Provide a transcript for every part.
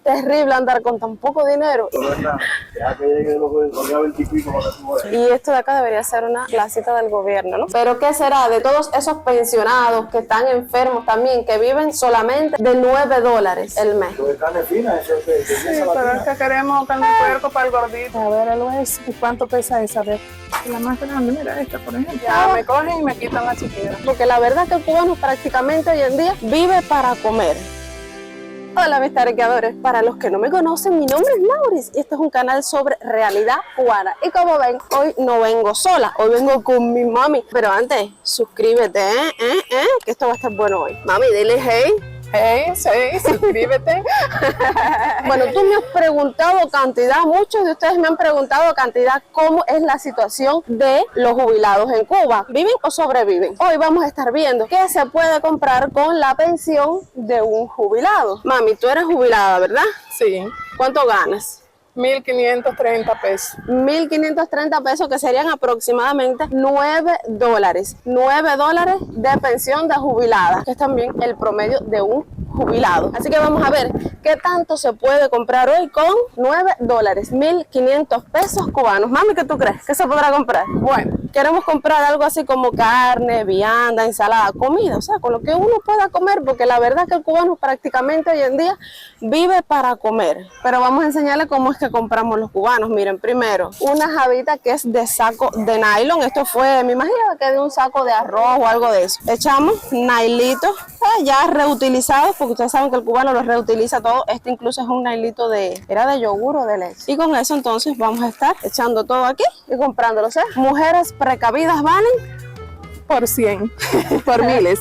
terrible andar con tan poco dinero. Y esto de acá debería ser una placita del gobierno, ¿no? Pero ¿qué será de todos esos pensionados que están enfermos también, que viven solamente de $9 el mes? Sí, pero es que queremos carne de puerco para el gordito. A ver, el hueso. ¿Y cuánto pesa esa? A ver, la más grande, mira esta, por ejemplo. Ya me cogen y me quitan la chiquita. Porque la verdad que el cubano prácticamente hoy en día vive para comer. Hola mis tarequeadores, para los que no me conocen, mi nombre es Lauris y este es un canal sobre realidad cubana. Y como ven, hoy no vengo sola, hoy vengo con mi mami. Pero antes, suscríbete, que esto va a estar bueno hoy. Mami, dile hey. Hey, sí, suscríbete. Bueno, tú me has preguntado cantidad, muchos de ustedes me han preguntado cantidad cómo es la situación de los jubilados en Cuba. ¿Viven o sobreviven? Hoy vamos a estar viendo qué se puede comprar con la pensión de un jubilado. Mami, tú eres jubilada, ¿verdad? Sí. ¿Cuánto ganas? 1.530 pesos. 1.530 pesos, que serían aproximadamente $9. $9 de pensión de jubilada, que es también el promedio de un jubilado. Así que vamos a ver qué tanto se puede comprar hoy con $9, 1.500 pesos cubanos. Mami, ¿qué tú crees? ¿Qué se podrá comprar? Bueno, queremos comprar algo así como carne, vianda, ensalada, comida, o sea, con lo que uno pueda comer, porque la verdad es que el cubano prácticamente hoy en día vive para comer. Pero vamos a enseñarles cómo es que compramos los cubanos. Miren, primero, una jabita que es de saco de nylon. Esto fue, me imagino que de un saco de arroz o algo de eso. Echamos nailitos ya reutilizados, porque ustedes saben que el cubano los reutiliza todo. Este incluso es un nailito era de yogur o de leche. Y con eso entonces vamos a estar echando todo aquí y comprándolo. O sea, mujeres precavidas valen por 100, por miles.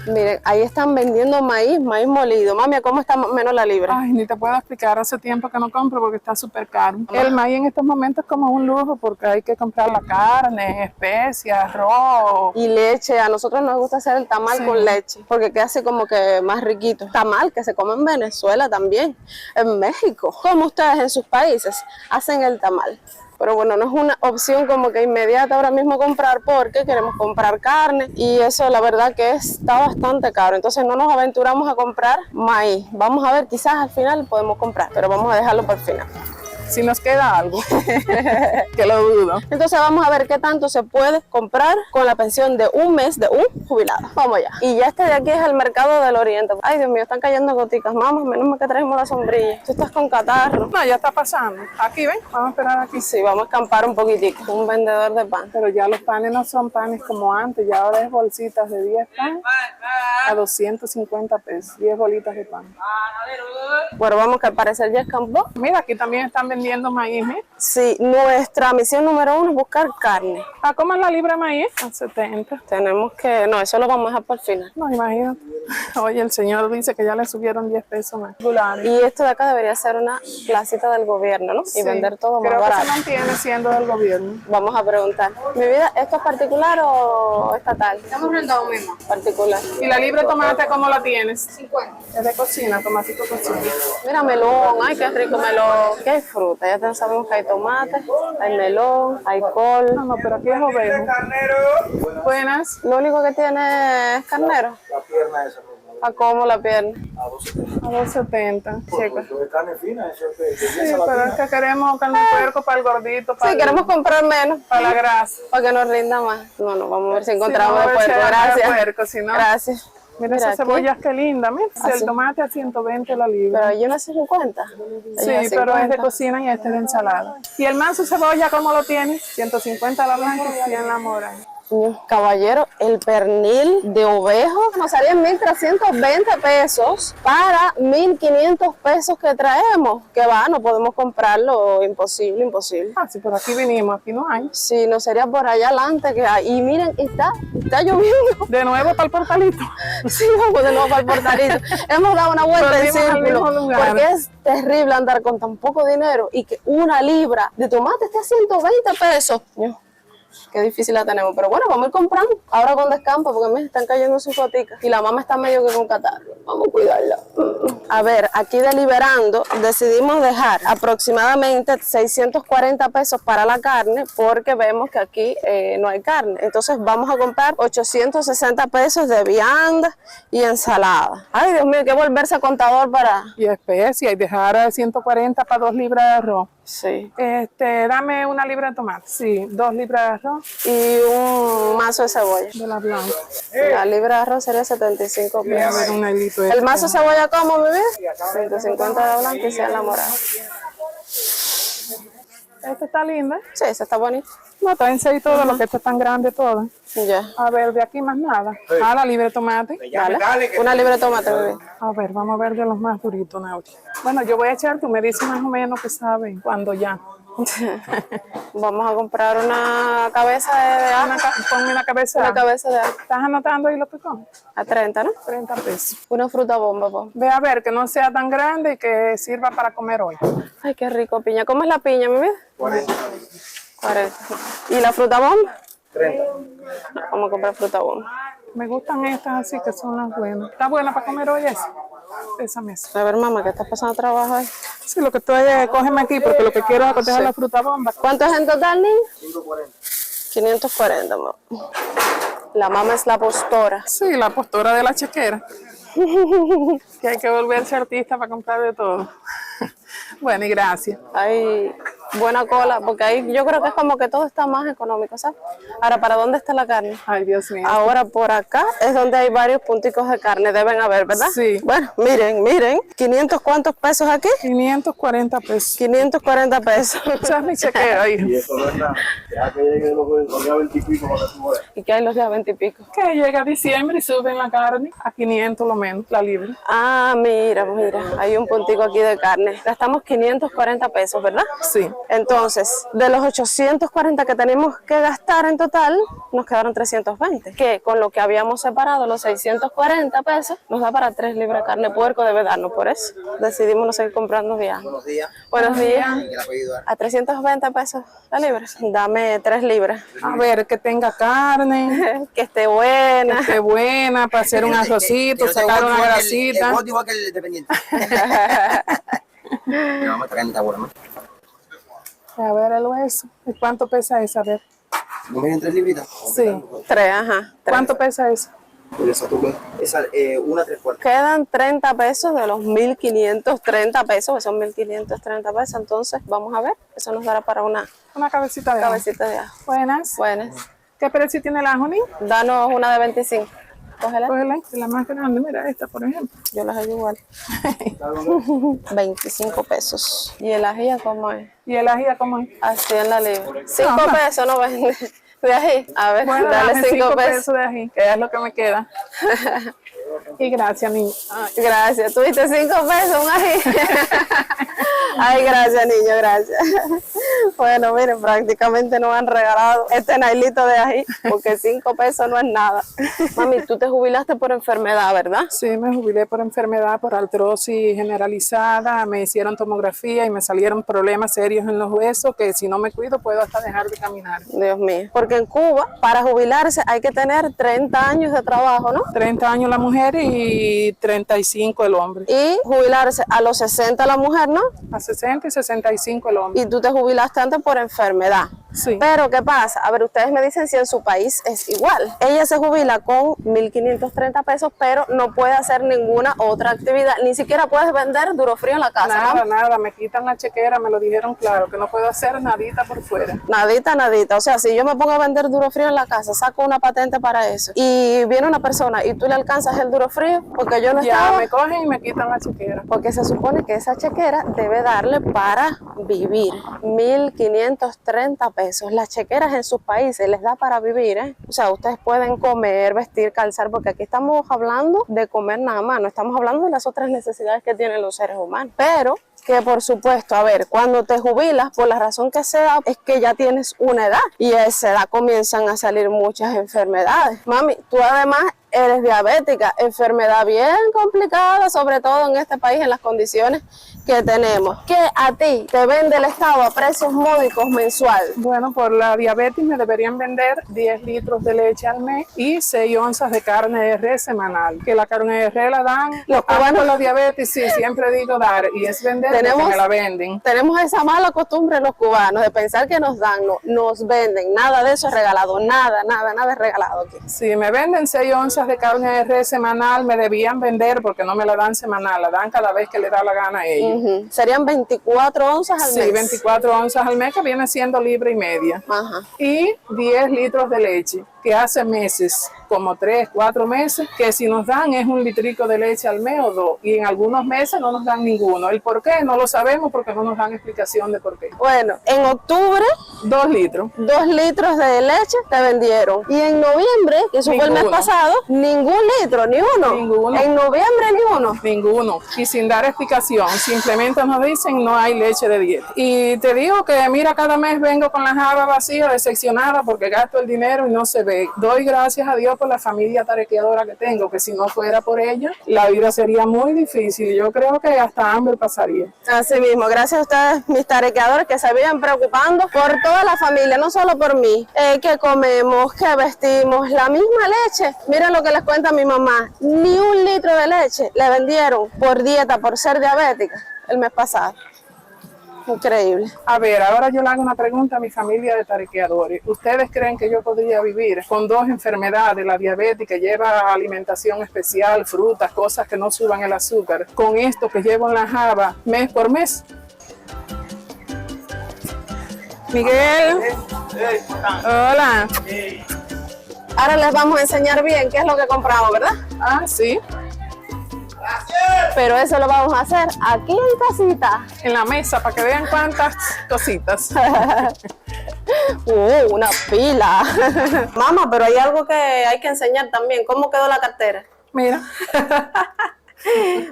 Miren, ahí están vendiendo maíz molido. Mami, ¿cómo está más o menos la libra? Ay, ni te puedo explicar, hace tiempo que no compro porque está súper caro. El maíz en estos momentos es como un lujo porque hay que comprar la carne, especias, arroz. Y leche. A nosotros nos gusta hacer el tamal con leche porque queda así como que más riquito. Tamal que se come en Venezuela también, en México. ¿Cómo ustedes en sus países hacen el tamal? Pero bueno, no es una opción como que inmediata ahora mismo comprar porque queremos comprar carne y eso la verdad que está bastante caro. Entonces no nos aventuramos a comprar maíz. Vamos a ver, quizás al final podemos comprar, pero vamos a dejarlo para el final. Si nos queda algo, que lo dudo. Entonces vamos a ver qué tanto se puede comprar con la pensión de un mes de un jubilado. Vamos allá. Y ya este de aquí es el mercado del Oriente. Ay, Dios mío, están cayendo goticas. Mamá, menos mal que traemos la sombrilla. Tú estás con catarro. No, ya está pasando. Aquí, ven, vamos a esperar aquí. Sí, vamos a escampar un poquitico. Un vendedor de pan. Pero ya los panes no son panes como antes. Ya ahora es bolsitas de 10 pan a 250 pesos. 10 bolitas de pan. Bueno, vamos que al parecer ya escampó. Mira, aquí también están vendiendo maíz, ¿eh? Sí, nuestra misión número 1 es buscar carne. ¿A cómo es la libra de maíz? A 70. Tenemos que... No, eso lo vamos a dejar por el final. No, imagínate. Oye, el señor dice que ya le subieron 10 pesos más. Y esto de acá debería ser una placita del gobierno, ¿no? Sí, y vender todo más creo barato. Que se mantiene siendo del gobierno. Vamos a preguntar. Mi vida, ¿esto es particular o estatal? Estamos rentando mismo. Particular. ¿Y la libra de tomate cómo la tienes? 50. Es de cocina, tomatito cocina. Mira, melón. Ay, qué rico melón. ¿Qué hay fruta? Ya sabemos que hay tomate, hay melón, hay col. No, pero aquí es ovejo. Buenas. Lo único que tiene es carnero. La pierna esa. ¿A cómo la pierna? A 270. Chica. Carne fina, eso es sí, pero es que queremos carne de puerco para el gordito. Para sí, queremos comprar menos. Para la grasa. Para que nos rinda más. No, vamos a ver si encontramos sí, de puerco. Gracias. Puerco, si no. Gracias. Mira esas cebollas, qué linda. Mira, el tomate a 120 la libra. Pero hay una 50. Sí, pero es de cocina y este es de ensalada. ¿Y el manso cebolla cómo lo tienes? 150 la blanca y 100 la mora. Caballero, el pernil de ovejo nos salía en 1.320 pesos para 1.500 pesos que traemos. Que va, no podemos comprarlo, imposible. Ah, sí, por aquí vinimos, aquí no hay. Sí, no sería por allá adelante que hay. Y miren, está lloviendo. ¿De nuevo para el portalito? Sí, vamos de nuevo para el portalito. Hemos dado una vuelta en círculo, porque es terrible andar con tan poco dinero y que una libra de tomate esté a 120 pesos. Qué difícil la tenemos, pero bueno, vamos a ir comprando. Ahora con descampo, porque me están cayendo sus goticas. Y la mamá está medio que con catarro. Vamos a cuidarla. A ver, aquí deliberando, decidimos dejar aproximadamente 640 pesos para la carne, porque vemos que aquí no hay carne. Entonces vamos a comprar 860 pesos de vianda y ensalada. Ay, Dios mío, hay que volverse a contador para... Y especias, y dejar 140 para 2 libras de arroz. Sí. Dame 1 libra de tomate. Sí, 2 libras de arroz. Y un mazo de cebolla. De la blanca. La libra de arroz sería 75 Voy a ver pesos. un hilito de ¿El mazo de cebolla cómo, mi vida? 150 de blanca y 100 la morada. Esta está linda. Sí, esa está bonita. No, está en 6 todo, lo que está tan grande todo. Ya. A ver, de aquí más nada. La libra de tomate. Dale. Una libra de tomate, mi vida. A ver, vamos a ver de los más duritos, Nauri. Bueno, yo voy a echar, tú me dices más o menos que saben, cuando ya. Vamos a comprar una cabeza de ajo. Ponme una cabeza. Una cabeza de ajo. ¿Estás anotando ahí lo que comes? A 30, ¿no? 30 pesos. Una fruta bomba, po. Ve a ver, que no sea tan grande y que sirva para comer hoy. Ay, qué rico, piña. ¿Cómo es la piña, mi vida? 40. 40. ¿Y la fruta bomba? 30. Vamos a comprar fruta bomba. Me gustan estas así que son las buenas. ¿Está buena para comer hoy esa mesa? A ver, mamá, ¿qué estás pasando trabajo ahí? Sí, lo que estoy es, cógeme aquí porque lo que quiero es cotejar la fruta bomba. ¿Cuánto es en total, niño? 540. 540, mamá. La mamá es la postora. Sí, la postura de la chequera. Que hay que volverse artista para comprar de todo. Bueno, y gracias. Hay buena cola, porque ahí yo creo que es como que todo está más económico, ¿sabes? Ahora, ¿para dónde está la carne? Ay, Dios mío. Ahora por acá es donde hay varios punticos de carne, deben haber, ¿verdad? Sí. Bueno, miren, 500 ¿cuántos pesos aquí? 540 pesos. 540 pesos. Esa es mi chequera, hijo. Y eso no es nada. Deja que llegue los días 20 y pico para que tú veas. ¿Y qué hay los días 20 y pico? Que llega diciembre y suben la carne a 500 lo menos, la libra. Ah, mira, hay un puntico aquí de carne. Gastamos 540 pesos, ¿verdad? Sí. Entonces, de los 840 que tenemos que gastar en total, nos quedaron 320. Que con lo que habíamos separado, los 640 pesos, nos da para 3 libras de carne de puerco, debe darnos. Por eso decidimos no seguir comprando viajes. Buenos días. Buenos días. ¿Qué le ha pedido? A 320 pesos la libra. Dame 3 libras. A ver, que tenga carne, Que esté buena. que esté buena para hacer un arrocito, sacar una grasita. El igual que el dependiente. No, vamos a traer esta buena. A ver el hueso. ¿Y cuánto pesa esa? A ver. ¿No me 3 libritas? Sí. 3, ajá. 3. ¿Cuánto pesa eso? Por eso tú esa, una 3/4. Quedan 30 pesos de los 1.530 pesos, que son 1.530 pesos. Entonces, vamos a ver. Eso nos dará para una Una cabecita de ajo. cabecita de ajo. Buenas. Buenas. ¿Qué precio tiene el ajo, ni? Danos una de 25. Cógela. Cógela, la más grande, mira esta, por ejemplo. Yo las hago igual. 25 pesos. ¿Y el ajilla cómo es? ¿Y el ají cómo es? Así en la libra. 5 Ajá. pesos no vende. De ají. A ver, Bueno, dale dame 5 5 pesos. pesos de ají, que es lo que me queda. Y gracias, niño. Gracias. Tuviste 5 pesos, un ají. Ay, gracias, niño, gracias. Bueno, miren, prácticamente nos han regalado este nailito de ají, porque 5 pesos no es nada. Mami, tú te jubilaste por enfermedad, ¿verdad? Sí, me jubilé por enfermedad, por artrosis generalizada, me hicieron tomografía y me salieron problemas serios en los huesos que si no me cuido puedo hasta dejar de caminar. Dios mío. Porque en Cuba, para jubilarse hay que tener 30 años de trabajo, ¿no? 30 años la mujer y 35 el hombre. Y jubilarse a los 60 la mujer, ¿no? A 60 y 65 el hombre. Y tú te jubilaste antes por enfermedad. Sí. Pero, ¿qué pasa? A ver, ustedes me dicen si en su país es igual. Ella se jubila con 1.530 pesos, pero no puede hacer ninguna otra actividad. Ni siquiera puedes vender duro frío en la casa, Nada, ¿no? nada, me quitan la chequera, me lo dijeron claro, que no puedo hacer nadita por fuera. Nadita, nadita. O sea, si yo me pongo a vender duro frío en la casa, saco una patente para eso, y viene una persona y tú le alcanzas el duro frío, porque yo no Ya estaba... me cogen y me quitan la chequera. Porque se supone que esa chequera debe darle para vivir 1.530 pesos. Las chequeras en sus países les da para vivir, ¿eh? O sea, ustedes pueden comer, vestir, calzar, porque aquí estamos hablando de comer nada más, no estamos hablando de las otras necesidades que tienen los seres humanos. Pero que por supuesto, a ver, cuando te jubilas, por la razón que sea, es que ya tienes una edad y a esa edad comienzan a salir muchas enfermedades. Mami, tú además eres diabética, enfermedad bien complicada, sobre todo en este país, en las condiciones que tenemos. ¿Qué a ti te vende el Estado a precios módicos mensual? Bueno, por la diabetes me deberían vender 10 litros de leche al mes y 6 onzas de carne de res semanal. Que la carne de res la dan Los cubanos, con la diabetes, sí, siempre digo dar, y es vender porque me la venden. Tenemos esa mala costumbre los cubanos de pensar que nos dan, no, nos venden. Nada de eso es regalado, nada es regalado aquí. Si me venden 6 onzas de carne de res semanal, me debían vender porque no me la dan semanal, la dan cada vez que le da la gana a ellos. Serían 24 onzas al mes. Sí, 24 onzas al mes, que viene siendo libra y media. Ajá. Y 10 litros de leche, que hace meses, como 3, 4 meses, que si nos dan es un litrico de leche al mes o 2, y en algunos meses no nos dan ninguno. ¿El por qué? No lo sabemos porque no nos dan explicación de por qué. Bueno, en octubre 2 litros. 2 litros de leche te vendieron. Y en noviembre, que eso fue el mes pasado, ningún litro, ni uno. Ninguno. En noviembre ni uno. Ninguno. Y sin dar explicación, simplemente nos dicen no hay leche de dieta. Y te digo que mira, cada mes vengo con la jarra vacía, decepcionada porque gasto el dinero y no se ve. Doy gracias a Dios por la familia tarequeadora que tengo, que si no fuera por ella, la vida sería muy difícil. Yo creo que hasta hambre pasaría. Así mismo, gracias a ustedes, mis tarequeadores, que se viven preocupando por toda la familia, no solo por mí. ¿Qué comemos? ¿Qué vestimos? La misma leche. Miren lo que les cuenta mi mamá. Ni un litro de leche le vendieron por dieta, por ser diabética, el mes pasado. Increíble. A ver, ahora yo le hago una pregunta a mi familia de tarequeadores. ¿Ustedes creen que yo podría vivir con 2 enfermedades, la diabetes que lleva alimentación especial, frutas, cosas que no suban el azúcar, con esto que llevo en la java mes por mes? Miguel. Hola. Ahora les vamos a enseñar bien qué es lo que compramos, ¿verdad? Ah, sí. Pero eso lo vamos a hacer aquí en casita. En la mesa, para que vean cuántas cositas. Una pila. Mamá, pero hay algo que hay que enseñar también. ¿Cómo quedó la cartera? Mira.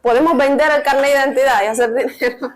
Podemos vender el carnet de identidad y hacer dinero.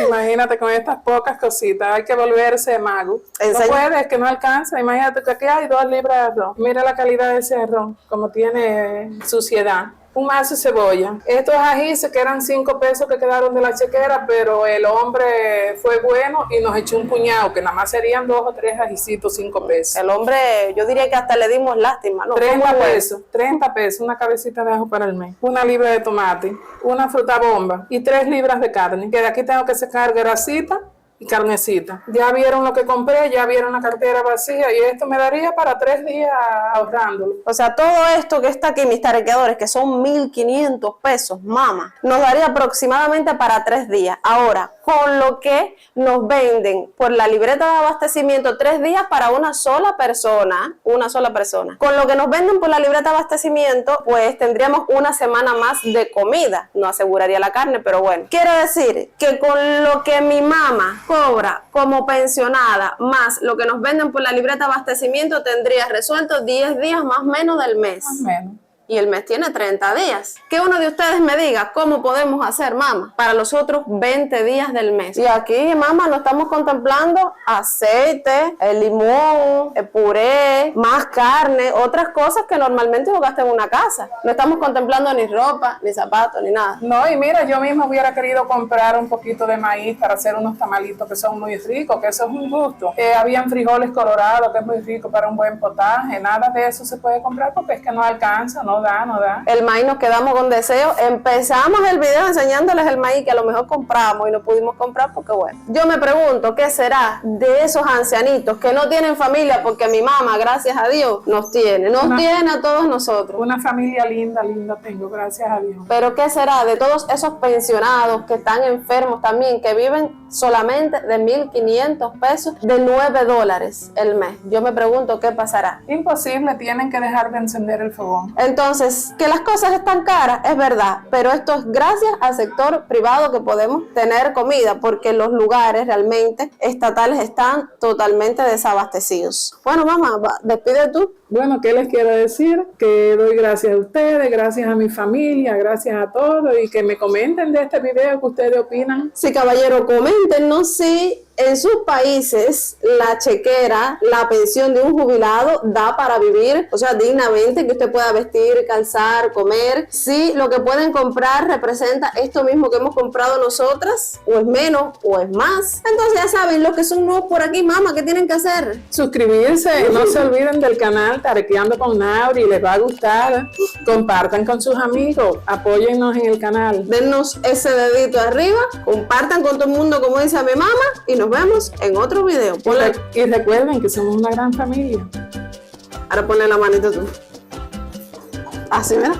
Imagínate con estas pocas cositas, hay que volverse mago. No puedes, que no alcanza. Imagínate que aquí hay 2 libras de arroz. Mira la calidad de ese arroz, como tiene suciedad. Un mazo de cebolla. Estos ajíes que eran 5 pesos que quedaron de la chequera, pero el hombre fue bueno y nos echó un puñado, que nada más serían 2 o 3 ajicitos, 5 pesos. El hombre, yo diría que hasta le dimos lástima, ¿no? 30 pesos, una cabecita de ajo para el mes, 1 libra de tomate, una fruta bomba y 3 libras de carne, que de aquí tengo que sacar grasita y carnecita. Ya vieron lo que compré, ya vieron la cartera vacía y esto me daría para 3 días ahorrándolo. O sea, todo esto que está aquí, mis tarequeadores, que son 1.500 pesos, mamá, nos daría aproximadamente para 3 días. Ahora, con lo que nos venden por la libreta de abastecimiento, 3 días para una sola persona. Con lo que nos venden por la libreta de abastecimiento, pues tendríamos una semana más de comida. No aseguraría la carne, pero bueno. Quiere decir que con lo que mi mamá cobra como pensionada más lo que nos venden por la libreta de abastecimiento, tendría resuelto 10 días más o menos del mes. Más o menos. Y el mes tiene 30 días. Que uno de ustedes me diga cómo podemos hacer, mamá, para los otros 20 días del mes. Y aquí, mamá, no estamos contemplando aceite, el limón, el puré, más carne, otras cosas que normalmente uno gasta en una casa. No estamos contemplando ni ropa, ni zapatos, ni nada. No, y mira, yo misma hubiera querido comprar un poquito de maíz para hacer unos tamalitos que son muy ricos, que eso es un gusto. Habían frijoles colorados, que es muy rico para un buen potaje. Nada de eso se puede comprar porque es que no alcanza, no da. El maíz nos quedamos con deseo. Empezamos el video enseñándoles el maíz que a lo mejor compramos y no pudimos comprar porque bueno. Yo me pregunto qué será de esos ancianitos que no tienen familia, porque mi mamá, gracias a Dios, nos tiene a todos nosotros. Una familia linda tengo, gracias a Dios. Pero qué será de todos esos pensionados que están enfermos también, que viven solamente de 1.500 pesos, de $9 el mes. Yo me pregunto qué pasará. Imposible, tienen que dejar de encender el fogón. Entonces, que las cosas están caras, es verdad, pero esto es gracias al sector privado que podemos tener comida, porque los lugares realmente estatales están totalmente desabastecidos. Bueno, mamá, despide tú. Bueno, ¿qué les quiero decir? Que doy gracias a ustedes, gracias a mi familia, gracias a todos y que me comenten de este video que ustedes opinan. Sí, caballero, coméntenos si en sus países la chequera, la pensión de un jubilado da para vivir, o sea, dignamente, que usted pueda vestir, calzar, comer. Si lo que pueden comprar representa esto mismo que hemos comprado nosotras, o es menos, o es más. Entonces ya saben, los que son nuevos por aquí, mamá, ¿qué tienen que hacer? Suscribirse, no se olviden del canal Tarequeando con Nauri, les va a gustar. Compartan con sus amigos, apóyennos en el canal. Dennos ese dedito arriba, compartan con todo el mundo como dice a mi mamá y nos vemos en otro video. Y recuerden que somos una gran familia. Ahora ponle la manito tú. Así, mira.